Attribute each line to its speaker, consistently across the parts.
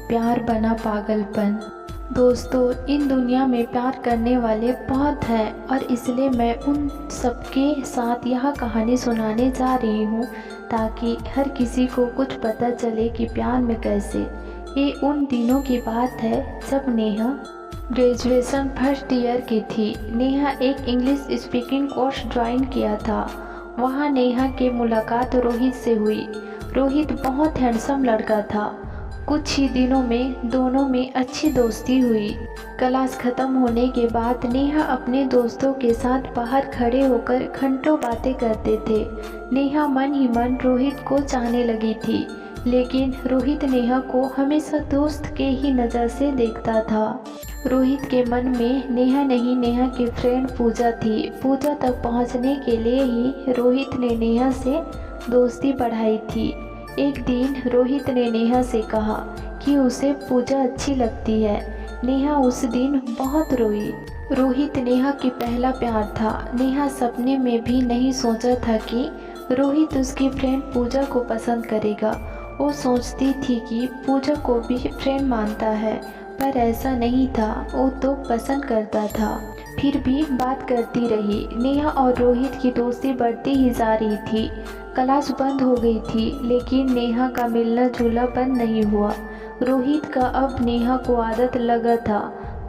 Speaker 1: प्यार बना पागलपन। दोस्तों, इन दुनिया में प्यार करने वाले बहुत हैं और इसलिए मैं उन सबके साथ यह कहानी सुनाने जा रही हूँ ताकि हर किसी को कुछ पता चले कि प्यार में कैसे। ये उन दिनों की बात है जब नेहा ग्रेजुएशन फर्स्ट ईयर की थी। नेहा एक इंग्लिश स्पीकिंग कोर्स ज्वाइन किया था। वहाँ नेहा की मुलाकात रोहित से हुई। रोहित बहुत हैंडसम लड़का था। कुछ ही दिनों में दोनों में अच्छी दोस्ती हुई। क्लास खत्म होने के बाद नेहा अपने दोस्तों के साथ बाहर खड़े होकर घंटों बातें करते थे। नेहा मन ही मन रोहित को चाहने लगी थी, लेकिन रोहित नेहा को हमेशा दोस्त के ही नज़र से देखता था। रोहित के मन में नेहा नहीं, नेहा की फ्रेंड पूजा थी। पूजा तक पहुंचने के लिए ही रोहित ने नेहा से दोस्ती बढ़ाई थी। एक दिन रोहित ने नेहा से कहा कि उसे पूजा अच्छी लगती है। नेहा उस दिन बहुत रोई। रोहित नेहा की पहला प्यार था। नेहा सपने में भी नहीं सोचा था कि रोहित उसकी फ्रेंड पूजा को पसंद करेगा। वो सोचती थी कि पूजा को भी फ्रेंड मानता है, पर ऐसा नहीं था। वो तो पसंद करता था। फिर भी बात करती रही। नेहा और रोहित की दोस्ती बढ़ती ही जा रही थी। क्लास बंद हो गई थी, लेकिन नेहा का मिलना जुलना बंद नहीं हुआ। रोहित का अब नेहा को आदत लगा था।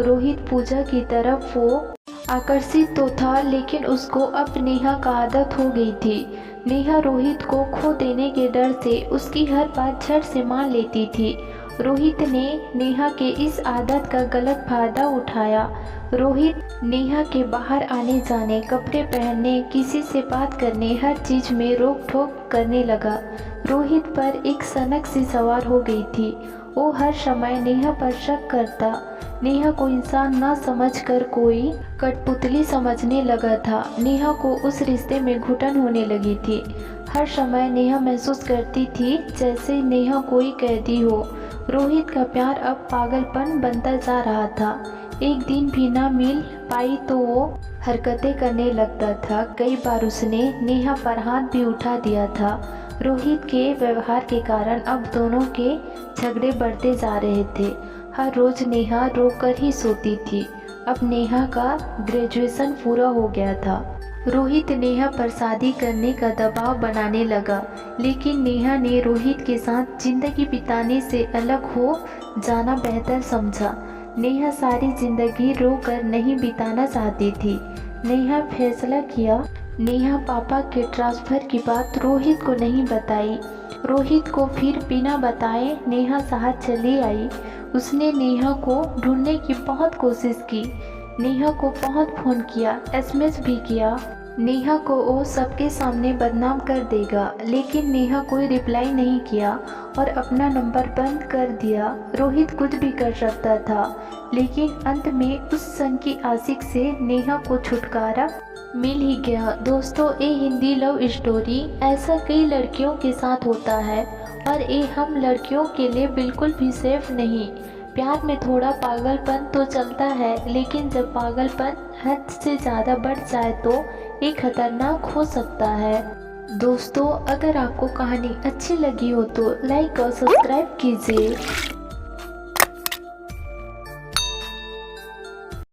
Speaker 1: रोहित पूजा की तरफ वो आकर्षित तो था, लेकिन उसको अब नेहा का आदत हो गई थी। नेहा रोहित को खो देने के डर से उसकी हर बात झट से मान लेती थी। रोहित ने नेहा के इस आदत का गलत फायदा उठाया। रोहित नेहा के बाहर आने जाने, कपड़े पहनने, किसी से बात करने, हर चीज़ में रोक टोक करने लगा। रोहित पर एक सनक सी सवार हो गई थी। वो हर समय नेहा पर शक करता। नेहा को इंसान न समझकर कोई कठपुतली समझने लगा था। नेहा को उस रिश्ते में घुटन होने लगी थी। हर समय नेहा महसूस करती थी जैसे नेहा कोई कैदी हो। रोहित का प्यार अब पागलपन बनता जा रहा था। एक दिन भी ना मिल पाई तो वो हरकतें करने लगता था। कई बार उसने नेहा पर हाथ भी उठा दिया था। रोहित के व्यवहार के कारण अब दोनों के झगड़े बढ़ते जा रहे थे। हर रोज नेहा रोकर ही सोती थी। अब नेहा का ग्रेजुएशन पूरा हो गया था। रोहित नेहा पर शादी करने का दबाव बनाने लगा, लेकिन नेहा ने रोहित के साथ जिंदगी बिताने से अलग हो जाना बेहतर समझा। नेहा सारी जिंदगी रोकर नहीं बिताना चाहती थी। नेहा फैसला किया। नेहा पापा के ट्रांसफ़र की बात रोहित को नहीं बताई। रोहित को फिर बिना बताए नेहा साथ चली आई। उसने नेहा को ढूंढने की बहुत कोशिश की। नेहा को बहुत फ़ोन किया, एसएमएस भी किया। नेहा को वो सबके सामने बदनाम कर देगा, लेकिन नेहा कोई रिप्लाई नहीं किया और अपना नंबर बंद कर दिया। रोहित कुछ भी कर सकता था, लेकिन अंत में उस सन की आशिक से नेहा को छुटकारा मिल ही गया। दोस्तों, ये हिंदी लव स्टोरी ऐसा कई लड़कियों के साथ होता है और ये हम लड़कियों के लिए बिल्कुल भी सेफ नहीं। प्यार में थोड़ा पागलपन तो चलता है, लेकिन जब पागलपन हद से ज़्यादा बढ़ जाए तो ये खतरनाक हो सकता है। दोस्तों, अगर आपको कहानी अच्छी लगी हो तो लाइक और सब्सक्राइब कीजिए।